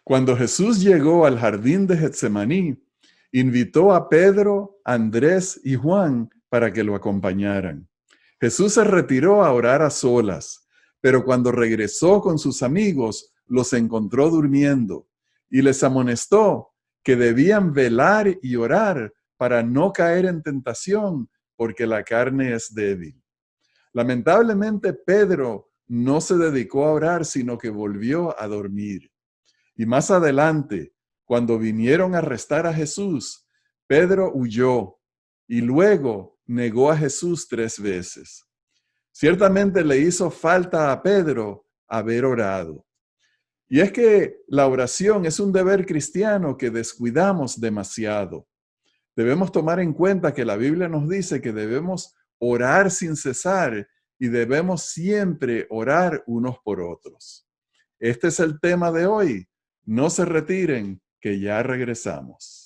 Cuando Jesús llegó al jardín de Getsemaní, invitó a Pedro, Andrés y Juan para que lo acompañaran. Jesús se retiró a orar a solas, pero cuando regresó con sus amigos, los encontró durmiendo y les amonestó que debían velar y orar para no caer en tentación, porque la carne es débil. Lamentablemente, Pedro no se dedicó a orar, sino que volvió a dormir. Y más adelante, cuando vinieron a arrestar a Jesús, Pedro huyó y luego negó a Jesús 3 veces. Ciertamente le hizo falta a Pedro haber orado. Y es que la oración es un deber cristiano que descuidamos demasiado. Debemos tomar en cuenta que la Biblia nos dice que debemos orar sin cesar y debemos siempre orar unos por otros. Este es el tema de hoy. No se retiren, que ya regresamos.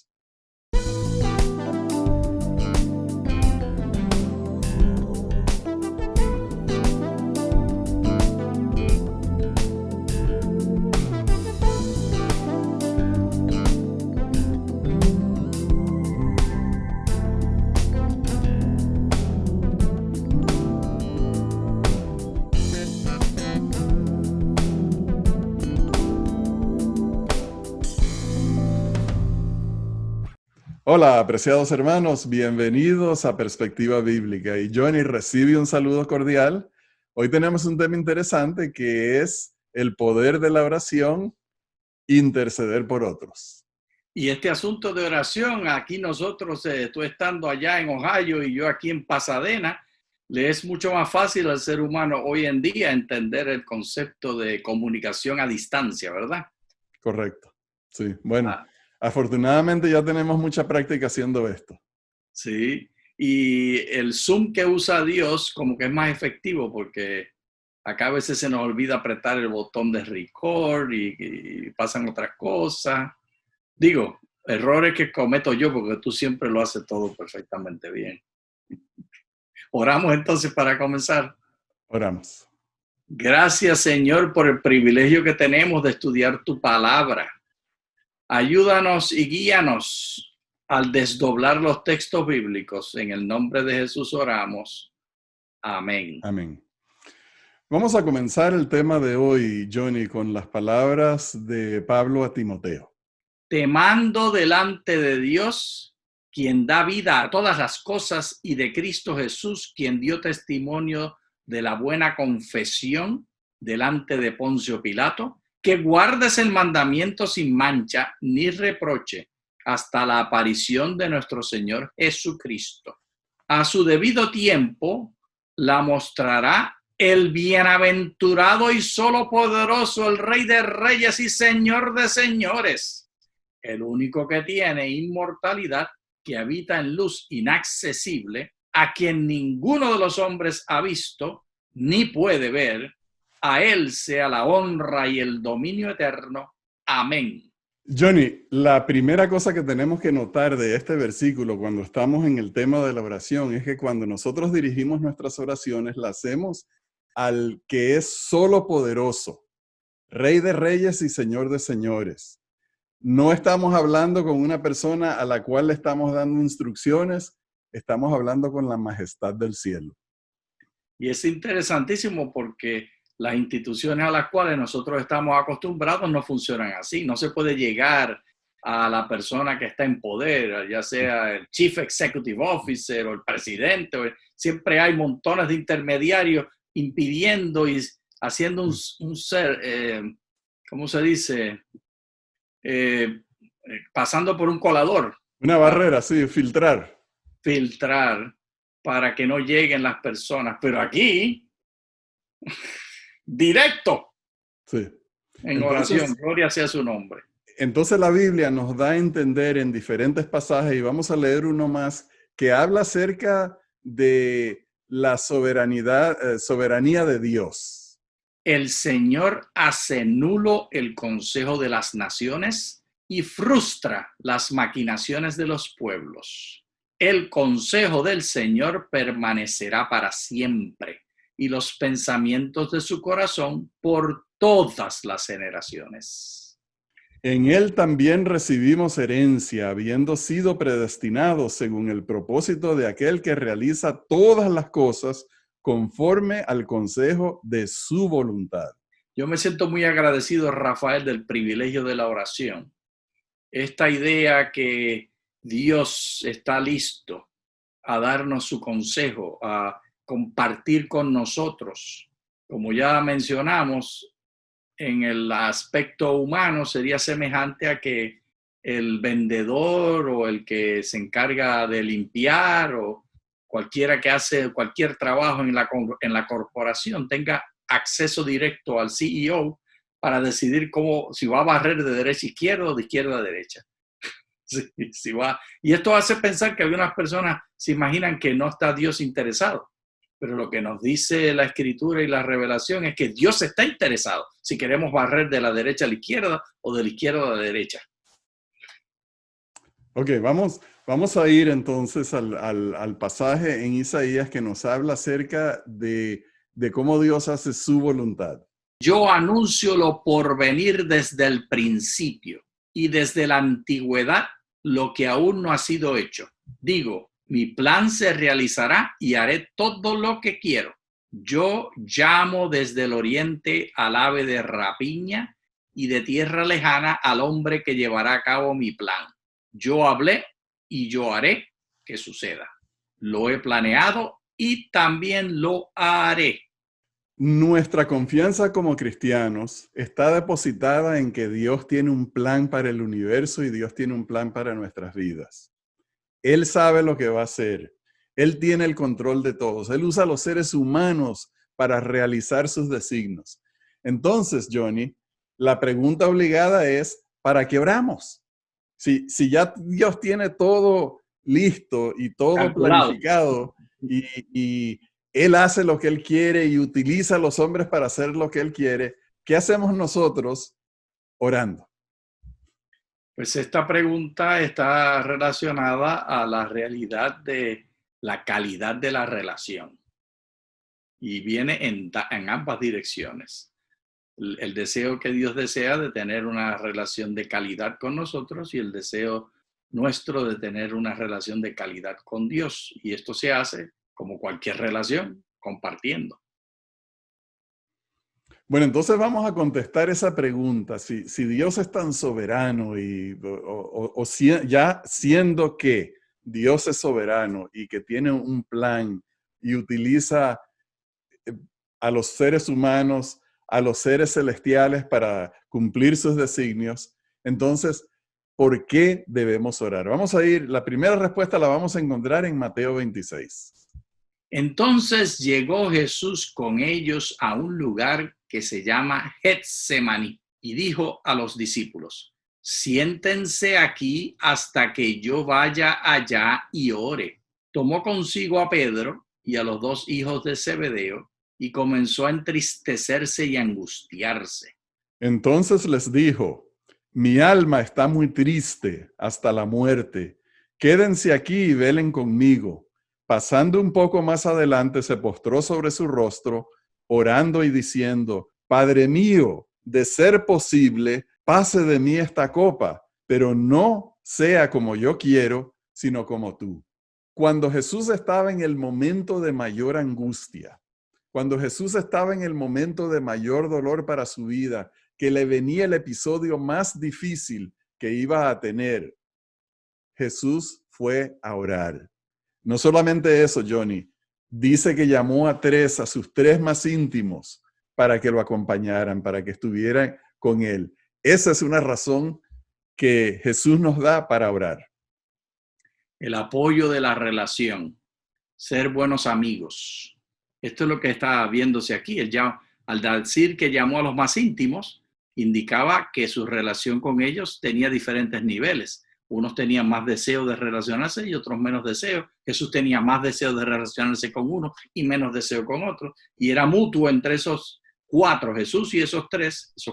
Hola, apreciados hermanos, bienvenidos a Perspectiva Bíblica. Y Johnny recibe un saludo cordial. Hoy tenemos un tema interesante que es el poder de la oración, interceder por otros. Y este asunto de oración, aquí nosotros, tú estando allá en Ohio y yo aquí en Pasadena, le es mucho más fácil al ser humano hoy en día entender el concepto de comunicación a distancia, ¿verdad? Correcto. Sí, bueno. Afortunadamente ya tenemos mucha práctica haciendo esto. Sí, y el Zoom que usa Dios como que es más efectivo porque acá a veces se nos olvida apretar el botón de record y pasan otras cosas. Digo, errores que cometo yo porque tú siempre lo haces todo perfectamente bien. Oramos entonces para comenzar. Oramos. Gracias, Señor, por el privilegio que tenemos de estudiar tu palabra. Ayúdanos y guíanos al desdoblar los textos bíblicos. En el nombre de Jesús oramos. Amén. Amén. Vamos a comenzar el tema de hoy, Johnny, con las palabras de Pablo a Timoteo. Te mando delante de Dios, quien da vida a todas las cosas, y de Cristo Jesús, quien dio testimonio de la buena confesión delante de Poncio Pilato, que guardes el mandamiento sin mancha ni reproche hasta la aparición de nuestro Señor Jesucristo. A su debido tiempo la mostrará el bienaventurado y solo poderoso, el Rey de Reyes y Señor de Señores, el único que tiene inmortalidad, que habita en luz inaccesible, a quien ninguno de los hombres ha visto ni puede ver. A él sea la honra y el dominio eterno. Amén. Johnny, la primera cosa que tenemos que notar de este versículo cuando estamos en el tema de la oración es que cuando nosotros dirigimos nuestras oraciones, las hacemos al que es solo poderoso, Rey de Reyes y Señor de Señores. No estamos hablando con una persona a la cual le estamos dando instrucciones, estamos hablando con la majestad del cielo. Y es interesantísimo porque las instituciones a las cuales nosotros estamos acostumbrados no funcionan así. No se puede llegar a la persona que está en poder, ya sea el Chief Executive Officer o el presidente. Siempre hay montones de intermediarios impidiendo y haciendo un ser, ¿cómo se dice? Pasando por un colador. Una barrera, sí, filtrar. Filtrar para que no lleguen las personas. Pero aquí, directo. Sí. En oración, gloria sea su nombre. Entonces la Biblia nos da a entender en diferentes pasajes, y vamos a leer uno más, que habla acerca de la soberanía de Dios. El Señor hace nulo el consejo de las naciones y frustra las maquinaciones de los pueblos. El consejo del Señor permanecerá para siempre, y los pensamientos de su corazón por todas las generaciones. En él también recibimos herencia, habiendo sido predestinados según el propósito de aquel que realiza todas las cosas conforme al consejo de su voluntad. Yo me siento muy agradecido, Rafael, del privilegio de la oración. Esta idea que Dios está listo a darnos su consejo, a compartir con nosotros. Como ya mencionamos, en el aspecto humano sería semejante a que el vendedor o el que se encarga de limpiar o cualquiera que hace cualquier trabajo en la corporación tenga acceso directo al CEO para decidir si va a barrer de derecha a izquierda o de izquierda a derecha. Si va. Y esto hace pensar que algunas personas se imaginan que no está Dios interesado. Pero lo que nos dice la Escritura y la revelación es que Dios está interesado si queremos barrer de la derecha a la izquierda o de la izquierda a la derecha. Ok, vamos a ir entonces al pasaje en Isaías que nos habla acerca de cómo Dios hace su voluntad. Yo anuncio lo por venir desde el principio y desde la antigüedad lo que aún no ha sido hecho. Digo, mi plan se realizará y haré todo lo que quiero. Yo llamo desde el oriente al ave de rapiña y de tierra lejana al hombre que llevará a cabo mi plan. Yo hablé y yo haré que suceda. Lo he planeado y también lo haré. Nuestra confianza como cristianos está depositada en que Dios tiene un plan para el universo y Dios tiene un plan para nuestras vidas. Él sabe lo que va a hacer. Él tiene el control de todos. Él usa a los seres humanos para realizar sus designios. Entonces, Johnny, la pregunta obligada es, ¿para qué oramos? Si ya Dios tiene todo listo y todo Calculado. planificado y Él hace lo que Él quiere y utiliza a los hombres para hacer lo que Él quiere, ¿qué hacemos nosotros orando? Pues esta pregunta está relacionada a la realidad de la calidad de la relación y viene en ambas direcciones. El deseo que Dios desea de tener una relación de calidad con nosotros y el deseo nuestro de tener una relación de calidad con Dios. Y esto se hace como cualquier relación, compartiendo. Bueno, entonces vamos a contestar esa pregunta. Si Dios es tan soberano ya siendo que Dios es soberano y que tiene un plan y utiliza a los seres humanos, a los seres celestiales para cumplir sus designios, entonces, ¿por qué debemos orar? Vamos a ir, la primera respuesta la vamos a encontrar en Mateo 26. Entonces llegó Jesús con ellos a un lugar que se llama Getsemaní y dijo a los discípulos, siéntense aquí hasta que yo vaya allá y ore. Tomó consigo a Pedro y a los dos hijos de Zebedeo y comenzó a entristecerse y angustiarse. Entonces les dijo, mi alma está muy triste hasta la muerte. Quédense aquí y velen conmigo. Pasando un poco más adelante, se postró sobre su rostro, orando y diciendo, Padre mío, de ser posible, pase de mí esta copa, pero no sea como yo quiero, sino como tú. Cuando Jesús estaba en el momento de mayor angustia, cuando Jesús estaba en el momento de mayor dolor para su vida, que le venía el episodio más difícil que iba a tener, Jesús fue a orar. No solamente eso, Johnny, dice que llamó a sus tres más íntimos, para que lo acompañaran, para que estuvieran con él. Esa es una razón que Jesús nos da para orar. El apoyo de la relación, ser buenos amigos. Esto es lo que está viéndose aquí. Él ya, al decir que llamó a los más íntimos, indicaba que su relación con ellos tenía diferentes niveles. Unos tenían más deseo de relacionarse y otros menos deseo. Jesús tenía más deseo de relacionarse con uno y menos deseo con otro. Y era mutuo entre esos cuatro. Jesús y esos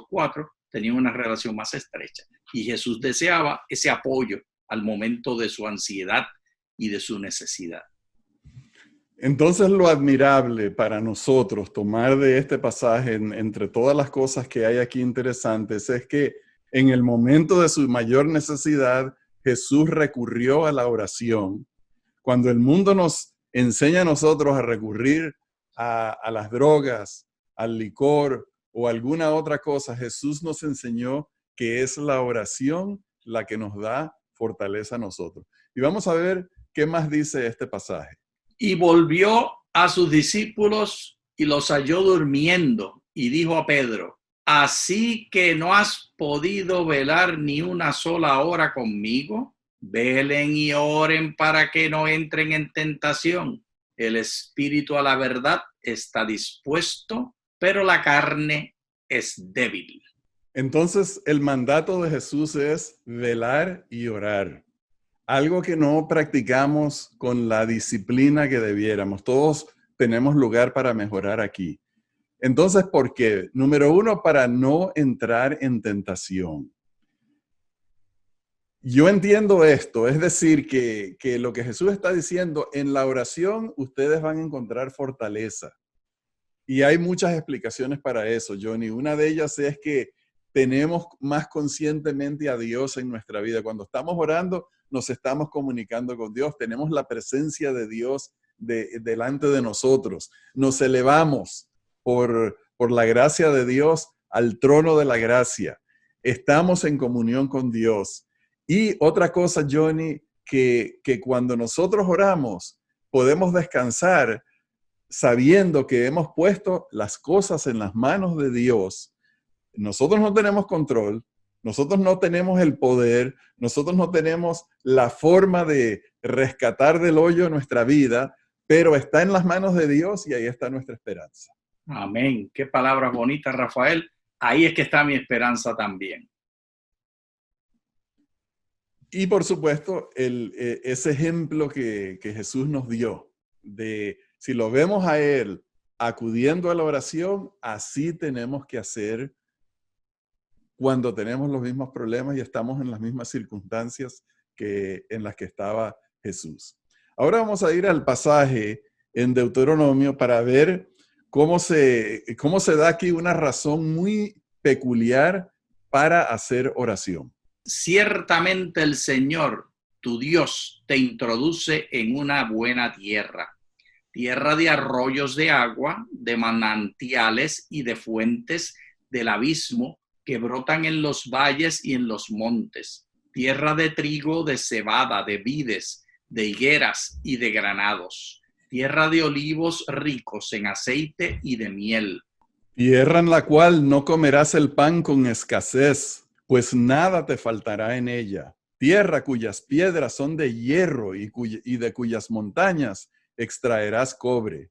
cuatro, tenían una relación más estrecha. Y Jesús deseaba ese apoyo al momento de su ansiedad y de su necesidad. Entonces, lo admirable para nosotros tomar de este pasaje, entre todas las cosas que hay aquí interesantes, es que En el momento de su mayor necesidad, Jesús recurrió a la oración. Cuando el mundo nos enseña a nosotros a recurrir a las drogas, al licor o alguna otra cosa, Jesús nos enseñó que es la oración la que nos da fortaleza a nosotros. Y vamos a ver qué más dice este pasaje. Y volvió a sus discípulos y los halló durmiendo, y dijo a Pedro: ¿así que no has podido velar ni una sola hora conmigo? Velen y oren para que no entren en tentación. El espíritu a la verdad está dispuesto, pero la carne es débil. Entonces, el mandato de Jesús es velar y orar. Algo que no practicamos con la disciplina que debiéramos. Todos tenemos lugar para mejorar aquí. Entonces, ¿por qué? Número uno, para no entrar en tentación. Yo entiendo esto, es decir, que lo que Jesús está diciendo, en la oración ustedes van a encontrar fortaleza. Y hay muchas explicaciones para eso, Johnny. Una de ellas es que tenemos más conscientemente a Dios en nuestra vida. Cuando estamos orando, nos estamos comunicando con Dios. Tenemos la presencia de Dios delante de nosotros. Nos elevamos por la gracia de Dios al trono de la gracia. Estamos en comunión con Dios. Y otra cosa, Johnny, que cuando nosotros oramos, podemos descansar sabiendo que hemos puesto las cosas en las manos de Dios. Nosotros no tenemos control, nosotros no tenemos el poder, nosotros no tenemos la forma de rescatar del hoyo nuestra vida, pero está en las manos de Dios y ahí está nuestra esperanza. Amén. Qué palabras bonitas, Rafael. Ahí es que está mi esperanza también. Y por supuesto, ese ejemplo que Jesús nos dio, de si lo vemos a Él acudiendo a la oración, así tenemos que hacer cuando tenemos los mismos problemas y estamos en las mismas circunstancias en las que estaba Jesús. Ahora vamos a ir al pasaje en Deuteronomio para ver cómo se da aquí una razón muy peculiar para hacer oración. Ciertamente el Señor, tu Dios, te introduce en una buena tierra, tierra de arroyos de agua, de manantiales y de fuentes del abismo que brotan en los valles y en los montes, tierra de trigo, de cebada, de vides, de higueras y de granados, tierra de olivos ricos en aceite y de miel. Tierra en la cual no comerás el pan con escasez, pues nada te faltará en ella. Tierra cuyas piedras son de hierro y de cuyas montañas extraerás cobre.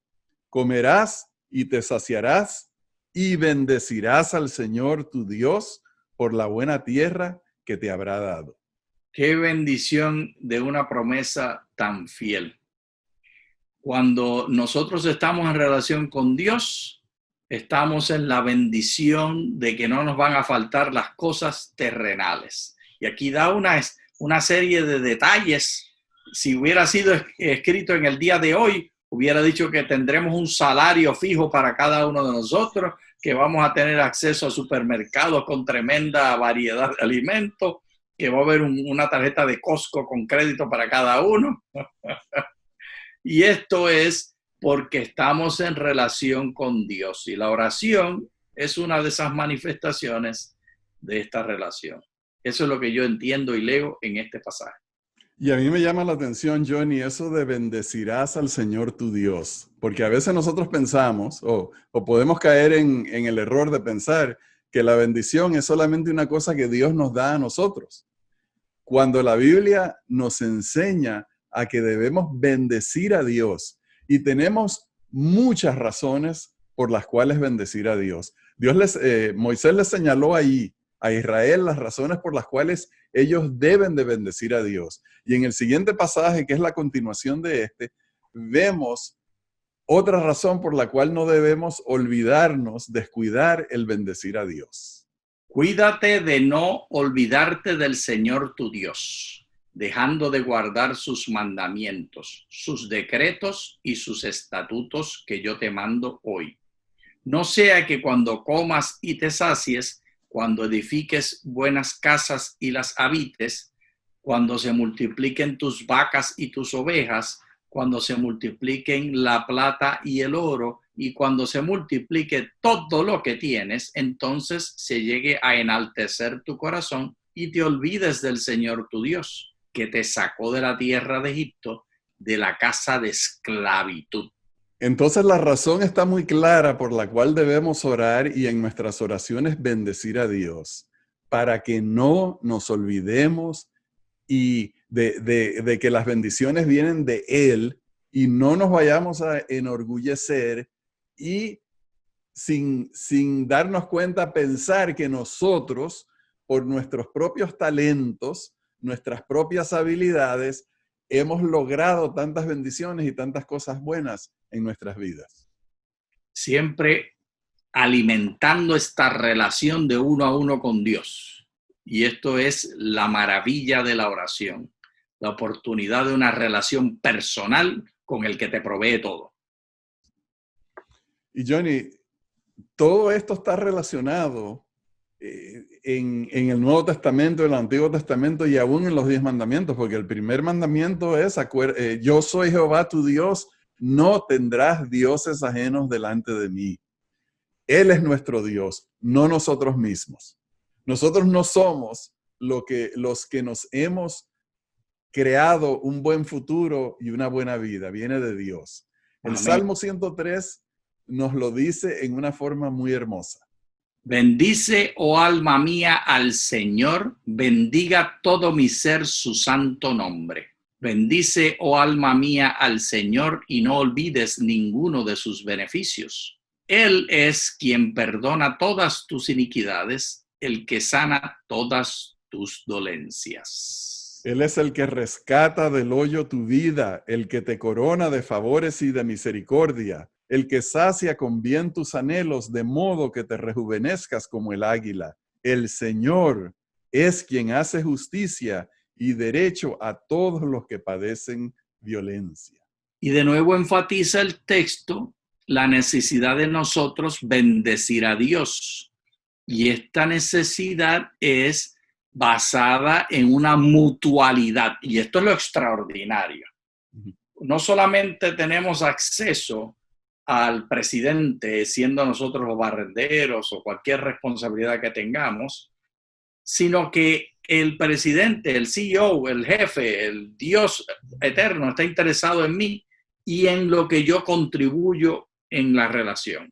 Comerás y te saciarás y bendecirás al Señor tu Dios por la buena tierra que te habrá dado. Qué bendición de una promesa tan fiel. Cuando nosotros estamos en relación con Dios, estamos en la bendición de que no nos van a faltar las cosas terrenales. Y aquí da una serie de detalles. Si hubiera sido escrito en el día de hoy, hubiera dicho que tendremos un salario fijo para cada uno de nosotros, que vamos a tener acceso a supermercados con tremenda variedad de alimentos, que va a haber una tarjeta de Costco con crédito para cada uno. Y esto es porque estamos en relación con Dios. Y la oración es una de esas manifestaciones de esta relación. Eso es lo que yo entiendo y leo en este pasaje. Y a mí me llama la atención, Johnny, eso de bendecirás al Señor tu Dios. Porque a veces nosotros pensamos, o podemos caer en el error de pensar que la bendición es solamente una cosa que Dios nos da a nosotros. Cuando la Biblia nos enseña a que debemos bendecir a Dios. Y tenemos muchas razones por las cuales bendecir a Dios. Moisés les señaló ahí a Israel las razones por las cuales ellos deben de bendecir a Dios. Y en el siguiente pasaje, que es la continuación de este, vemos otra razón por la cual no debemos olvidarnos, descuidar el bendecir a Dios. Cuídate de no olvidarte del Señor tu Dios, dejando de guardar sus mandamientos, sus decretos y sus estatutos que yo te mando hoy. No sea que cuando comas y te sacies, cuando edifiques buenas casas y las habites, cuando se multipliquen tus vacas y tus ovejas, cuando se multipliquen la plata y el oro, y cuando se multiplique todo lo que tienes, entonces se llegue a enaltecer tu corazón y te olvides del Señor tu Dios, que te sacó de la tierra de Egipto, de la casa de esclavitud. Entonces la razón está muy clara por la cual debemos orar y en nuestras oraciones bendecir a Dios, para que no nos olvidemos y de que las bendiciones vienen de Él y no nos vayamos a enorgullecer y sin darnos cuenta pensar que nosotros, por nuestros propios talentos, nuestras propias habilidades, hemos logrado tantas bendiciones y tantas cosas buenas en nuestras vidas. Siempre alimentando esta relación de uno a uno con Dios. Y esto es la maravilla de la oración, la oportunidad de una relación personal con el que te provee todo. Y Johnny, todo esto está relacionado en el Nuevo Testamento, en el Antiguo Testamento y aún en los 10 mandamientos, porque el primer mandamiento es, yo soy Jehová tu Dios, no tendrás dioses ajenos delante de mí. Él es nuestro Dios, no nosotros mismos. Nosotros no somos los que nos hemos creado un buen futuro y una buena vida, viene de Dios. El Amén. Salmo 103 nos lo dice en una forma muy hermosa. Bendice, oh alma mía, al Señor, bendiga todo mi ser su santo nombre. Bendice, oh alma mía, al Señor y no olvides ninguno de sus beneficios. Él es quien perdona todas tus iniquidades, el que sana todas tus dolencias. Él es el que rescata del hoyo tu vida, el que te corona de favores y de misericordia, el que sacia con bien tus anhelos de modo que te rejuvenezcas como el águila. El Señor es quien hace justicia y derecho a todos los que padecen violencia. Y de nuevo enfatiza el texto la necesidad de nosotros bendecir a Dios. Y esta necesidad es basada en una mutualidad. Y esto es lo extraordinario. No solamente tenemos acceso al presidente, siendo nosotros los barrenderos o cualquier responsabilidad que tengamos, sino que el presidente, el CEO, el jefe, el Dios eterno está interesado en mí y en lo que yo contribuyo en la relación.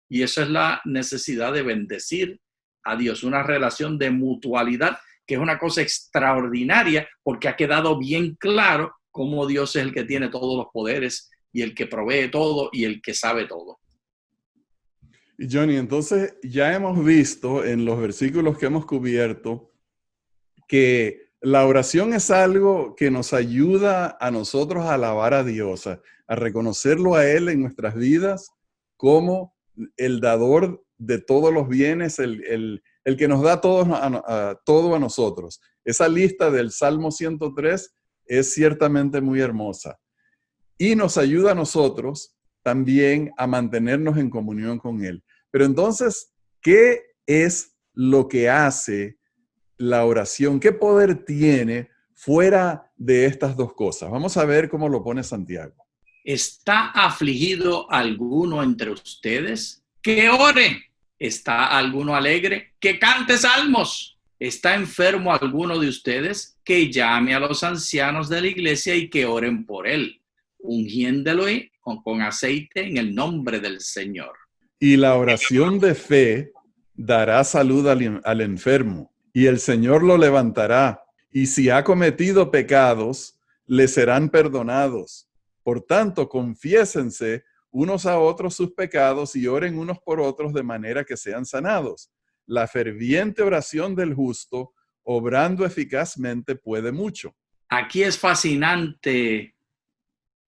Y esa es la necesidad de bendecir a Dios, una relación de mutualidad, que es una cosa extraordinaria porque ha quedado bien claro cómo Dios es el que tiene todos los poderes y el que provee todo y el que sabe todo. Y Johnny, entonces ya hemos visto en los versículos que hemos cubierto que la oración es algo que nos ayuda a nosotros a alabar a Dios, a reconocerlo a Él en nuestras vidas como el dador de todos los bienes, el que nos da todo a nosotros. Esa lista del Salmo 103 es ciertamente muy hermosa y nos ayuda a nosotros también a mantenernos en comunión con Él. Pero entonces, ¿qué es lo que hace la oración? ¿Qué poder tiene fuera de estas dos cosas? Vamos a ver cómo lo pone Santiago. ¿Está afligido alguno entre ustedes? Que ore. ¿Está alguno alegre? Que cante salmos. ¿Está enfermo alguno de ustedes? Que llame a los ancianos de la iglesia y que oren por él, ungiéndolo con aceite en el nombre del Señor. Y la oración de fe dará salud al enfermo, y el Señor lo levantará. Y si ha cometido pecados, le serán perdonados. Por tanto, confiésense unos a otros sus pecados y oren unos por otros de manera que sean sanados. La ferviente oración del justo, obrando eficazmente, puede mucho. Aquí es fascinante,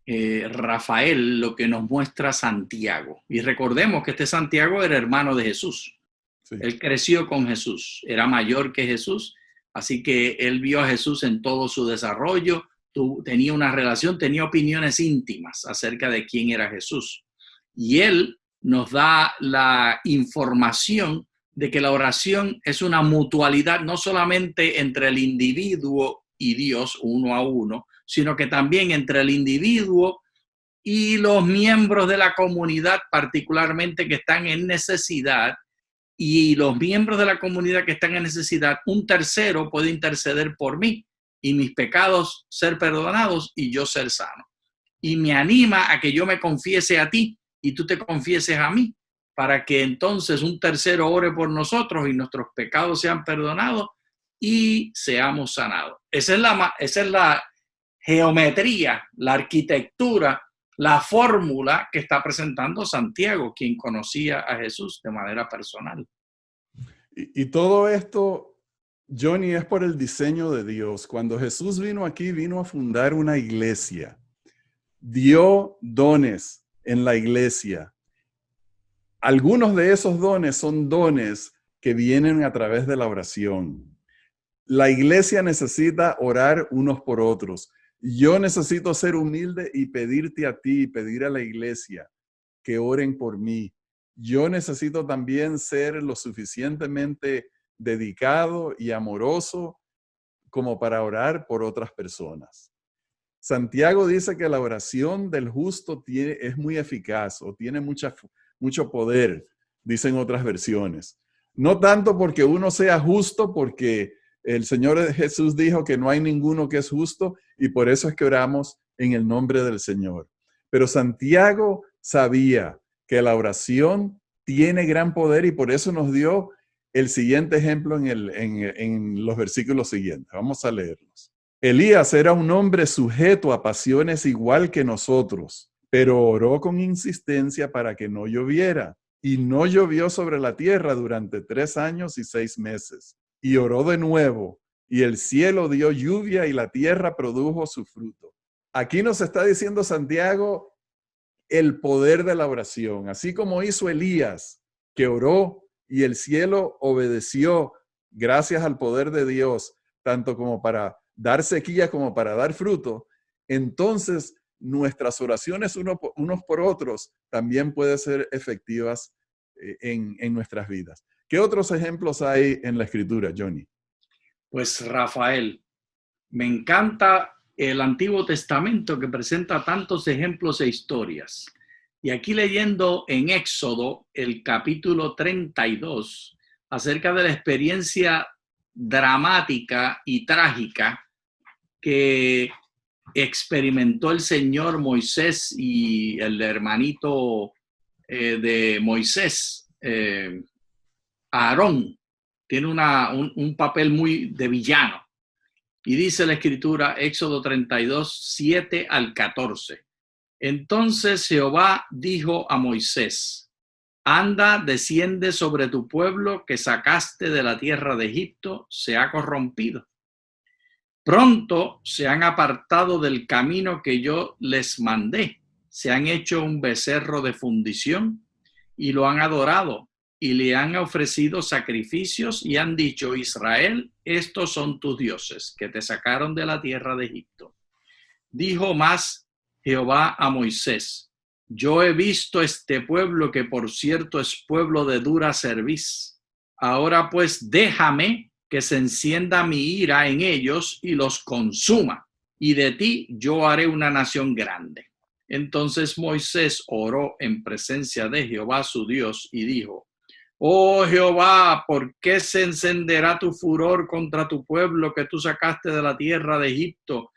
Rafael, lo que nos muestra Santiago. Y recordemos que este Santiago era hermano de Jesús. Sí. Él creció con Jesús, era mayor que Jesús, así que él vio a Jesús en todo su desarrollo, tenía una relación, tenía opiniones íntimas acerca de quién era Jesús. Y él nos da la información de que la oración es una mutualidad no solamente entre el individuo y Dios, uno a uno, sino que también entre el individuo y los miembros de la comunidad, particularmente que están en necesidad, y los miembros de la comunidad que están en necesidad, un tercero puede interceder por mí y mis pecados ser perdonados y yo ser sano. Y me anima a que yo me confiese a ti y tú te confieses a mí, para que entonces un tercero ore por nosotros y nuestros pecados sean perdonados y seamos sanados. Esa es la geometría, la arquitectura, la fórmula que está presentando Santiago, quien conocía a Jesús de manera personal. Y todo esto, Johnny, es por el diseño de Dios. Cuando Jesús vino aquí, vino a fundar una iglesia. Dio dones en la iglesia. Algunos de esos dones son dones que vienen a través de la oración. La iglesia necesita orar unos por otros. Yo necesito ser humilde y pedirte a ti, pedir a la iglesia que oren por mí. Yo necesito también ser lo suficientemente dedicado y amoroso como para orar por otras personas. Santiago dice que la oración del justo es muy eficaz o tiene mucho poder, dicen otras versiones. No tanto porque uno sea justo, porque el Señor Jesús dijo que no hay ninguno que es justo y por eso es que oramos en el nombre del Señor. Pero Santiago sabía que la oración tiene gran poder y por eso nos dio el siguiente ejemplo en los versículos siguientes. Vamos a leerlos. Elías era un hombre sujeto a pasiones igual que nosotros, pero oró con insistencia para que no lloviera. Y no llovió sobre la tierra durante 3 años y 6 meses. Y oró de nuevo, y el cielo dio lluvia y la tierra produjo su fruto. Aquí nos está diciendo Santiago el poder de la oración. Así como hizo Elías, que oró y el cielo obedeció gracias al poder de Dios, tanto como para dar sequía como para dar fruto, entonces nuestras oraciones unos por otros también pueden ser efectivas en nuestras vidas. ¿Qué otros ejemplos hay en la Escritura, Johnny? Pues Rafael, me encanta el Antiguo Testamento que presenta tantos ejemplos e historias. Y aquí leyendo en Éxodo el capítulo 32, acerca de la experiencia dramática y trágica que experimentó el Señor Moisés y el hermanito de Moisés, Aarón, tiene un papel muy de villano. Y dice la Escritura, Éxodo 32, 7 al 14. Entonces Jehová dijo a Moisés, anda, desciende sobre tu pueblo que sacaste de la tierra de Egipto, se ha corrompido. Pronto se han apartado del camino que yo les mandé, se han hecho un becerro de fundición y lo han adorado y le han ofrecido sacrificios y han dicho, Israel, estos son tus dioses que te sacaron de la tierra de Egipto. Dijo más Jehová a Moisés, yo he visto este pueblo que por cierto es pueblo de dura cerviz. Ahora pues déjame que se encienda mi ira en ellos y los consuma, y de ti yo haré una nación grande. Entonces Moisés oró en presencia de Jehová su Dios y dijo, oh Jehová, ¿por qué se encenderá tu furor contra tu pueblo que tú sacaste de la tierra de Egipto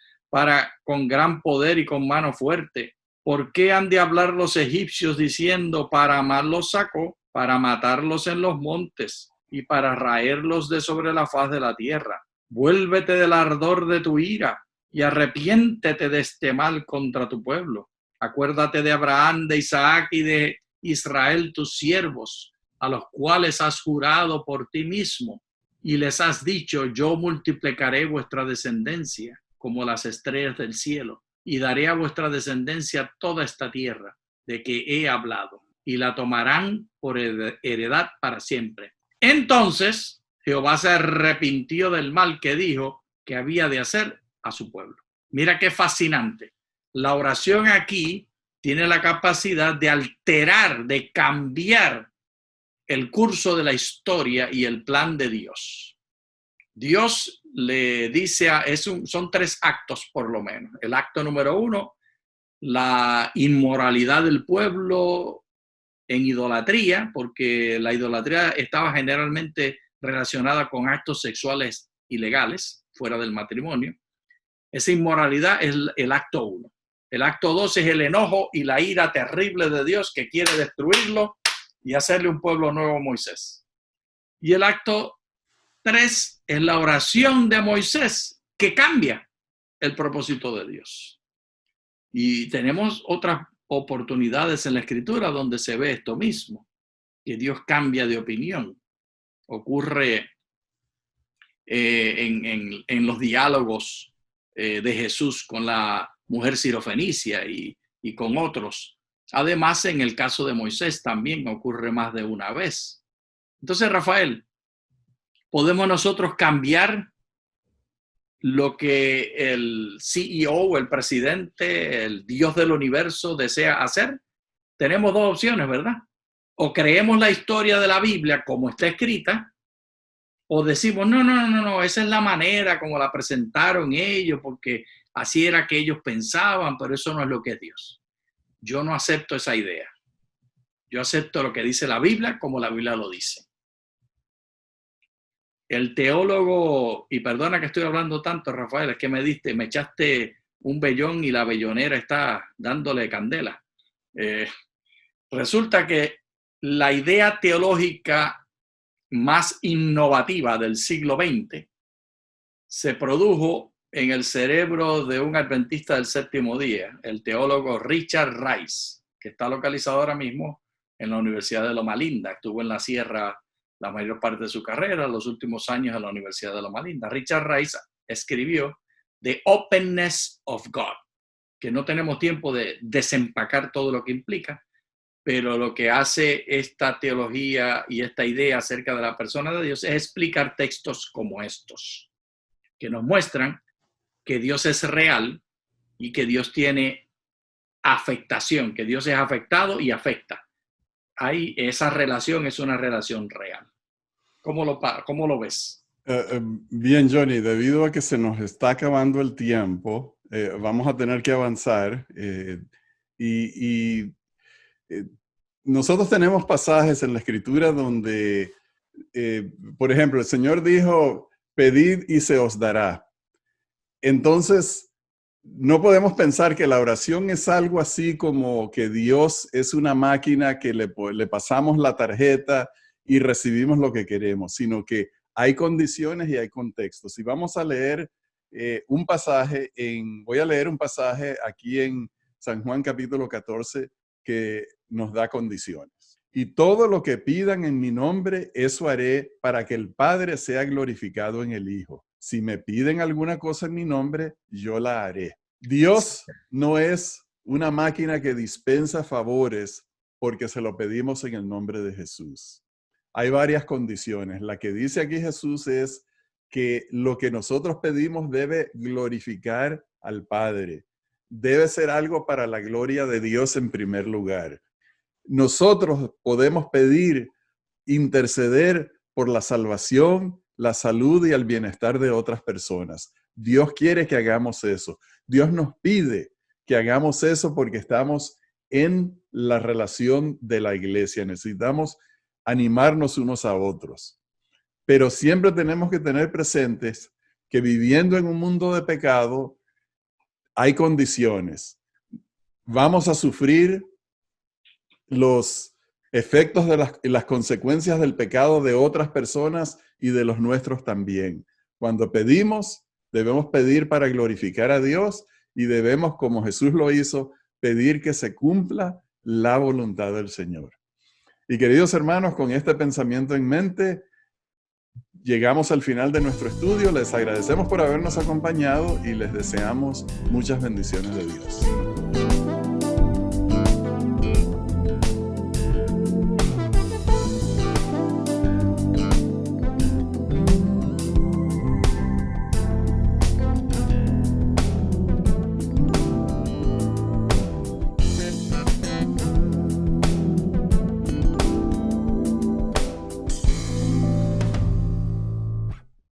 con gran poder y con mano fuerte? ¿Por qué han de hablar los egipcios diciendo, para mal los sacó, para matarlos en los montes y para raerlos de sobre la faz de la tierra? Vuélvete del ardor de tu ira y arrepiéntete de este mal contra tu pueblo. Acuérdate de Abraham, de Isaac y de Israel, tus siervos, a los cuales has jurado por ti mismo y les has dicho, yo multiplicaré vuestra descendencia como las estrellas del cielo y daré a vuestra descendencia toda esta tierra de que he hablado y la tomarán por heredad para siempre. Entonces Jehová se arrepintió del mal que dijo que había de hacer a su pueblo. Mira qué fascinante. La oración aquí tiene la capacidad de alterar, de cambiar el curso de la historia y el plan de Dios. Dios le dice, son 3 actos por lo menos. El acto número 1, la inmoralidad del pueblo en idolatría, porque la idolatría estaba generalmente relacionada con actos sexuales ilegales, fuera del matrimonio. Esa inmoralidad es el acto 1. El acto 2 es el enojo y la ira terrible de Dios que quiere destruirlo y hacerle un pueblo nuevo a Moisés. Y el acto 3 es la oración de Moisés que cambia el propósito de Dios. Y tenemos otras oportunidades en la Escritura donde se ve esto mismo, que Dios cambia de opinión. Ocurre en los diálogos de Jesús con la mujer sirofenicia y con otros. Además, en el caso de Moisés también ocurre más de una vez. Entonces, Rafael, ¿podemos nosotros cambiar lo que el CEO, el presidente, el Dios del universo desea hacer? Tenemos 2 opciones, ¿verdad? O creemos la historia de la Biblia como está escrita, o decimos, no, esa es la manera como la presentaron ellos, porque así era que ellos pensaban, pero eso no es lo que es Dios. Yo no acepto esa idea. Yo acepto lo que dice la Biblia como la Biblia lo dice. El teólogo, y perdona que estoy hablando tanto, Rafael, es que me echaste un vellón y la vellonera está dándole candela. Resulta que la idea teológica más innovativa del siglo XX se produjo en el cerebro de un adventista del séptimo día, el teólogo Richard Rice, que está localizado ahora mismo en la Universidad de Loma Linda. Estuvo en la sierra la mayor parte de su carrera, los últimos años en la Universidad de Loma Linda. Richard Rice escribió The Openness of God, que no tenemos tiempo de desempacar todo lo que implica, pero lo que hace esta teología y esta idea acerca de la persona de Dios es explicar textos como estos, que nos muestran que Dios es real y que Dios tiene afectación, que Dios es afectado y afecta. Ahí esa relación es una relación real. ¿Cómo lo ves? Bien, Johnny, debido a que se nos está acabando el tiempo, vamos a tener que avanzar nosotros tenemos pasajes en la Escritura donde, por ejemplo, el Señor dijo, pedid y se os dará. Entonces, no podemos pensar que la oración es algo así como que Dios es una máquina que le pasamos la tarjeta y recibimos lo que queremos, sino que hay condiciones y hay contextos. Y vamos a leer voy a leer un pasaje aquí en San Juan capítulo 14 que nos da condiciones. Y todo lo que pidan en mi nombre, eso haré para que el Padre sea glorificado en el Hijo. Si me piden alguna cosa en mi nombre, yo la haré. Dios no es una máquina que dispensa favores porque se lo pedimos en el nombre de Jesús. Hay varias condiciones. La que dice aquí Jesús es que lo que nosotros pedimos debe glorificar al Padre. Debe ser algo para la gloria de Dios en primer lugar. Nosotros podemos pedir, interceder por la salvación, la salud y el bienestar de otras personas. Dios quiere que hagamos eso. Dios nos pide que hagamos eso porque estamos en la relación de la iglesia. Necesitamos animarnos unos a otros. Pero siempre tenemos que tener presentes que viviendo en un mundo de pecado, hay condiciones. Vamos a sufrir los efectos de las consecuencias del pecado de otras personas y de los nuestros también. Cuando pedimos, debemos pedir para glorificar a Dios y debemos, como Jesús lo hizo, pedir que se cumpla la voluntad del Señor. Y queridos hermanos, con este pensamiento en mente, llegamos al final de nuestro estudio. Les agradecemos por habernos acompañado y les deseamos muchas bendiciones de Dios.